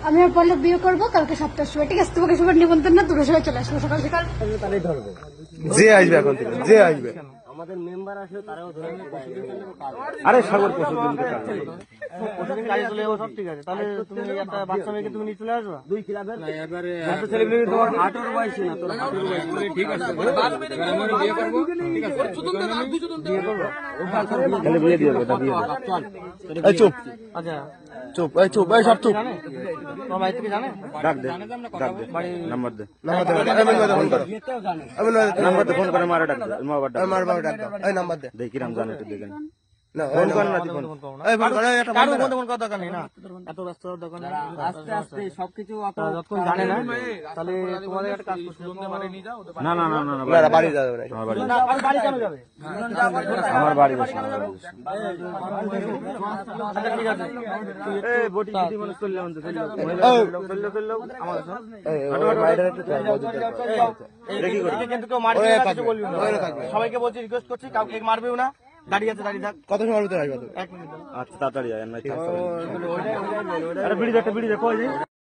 আমি আর পল্লব বিয়ে করবো কালকে 7টার সময়, ঠিক আছে? তোমাকে সবার নিমন্ত্রণ না, তোমরা সবাই চলে আসবো সকাল সকাল। যে আসবে এখন থেকে, যে আসবে আমাদের মেম্বার আসলে তারাও ধরে আরে সাগর পশুদিন কাজে চলে যাবো, সব ঠিক আছে। তাহলে তুমি একটা বাচ্চা মেয়েকে তুমি নিয়ে চলে আসবা। দুই ক্লাবের এত ছেলেমেয়ে তোমার হাঁটুর বয়স না, তোর হাঁটুর বয়স ঠিক আছে। বিয়ে করবো, ঠিক আছে, বিয়ে করবো, তাহলে বিয়ে দিয়ে দেবে, এটা বিয়ে দেবে। এই চুপ, আচ্ছা চুপ, এই চুপ, এই সব চুপ। তোমার বাড়ি থেকে জানে? ডাক দে, ডাক দে, নাম্বার দে, নাম্বার দে, ফোন করো, নাম্বার দে, ফোন করে মারা ডাক দে, মার বাবা ডাক দাও, এই নাম্বার দে, দেখি রাম জানে একটু দেখেন না, ফোন কর না, ফোন এই ফোন করে, এটা কারো ফোন করার দরকার নেই না, এত ব্যস্ত হওয়ার দরকার নেই। আস্তে আস্তে সবকিছু যতক্ষণ জানে না, তাহলে তোমাদের একটা কাজ করতে হবে। না না না না না, বাড়ি যাবে না, আমার বাড়ি, না, বাড়ি কেন যাবে? আমার বাড়ি বসে, আচ্ছা ঠিক আছে, এই বটি বটি মানুষ চললাম তো, চললাম আমার এই বাইরে একটু দেখি করে কিন্তু কেউ মারবে না, কিছু বলবি না। সবাইকে বলছি, রিকোয়েস্ট করছি, কাউকে মারবেও না। দাঁড়িয়ে আছে, দাঁড়িয়ে থাক। কত সময় ভিতরে আসবে? 1 মিনিট। আচ্ছা তাড়াতাড়ি আয়, না আরে বিড়ি দে, একটা বিড়ি দে, কই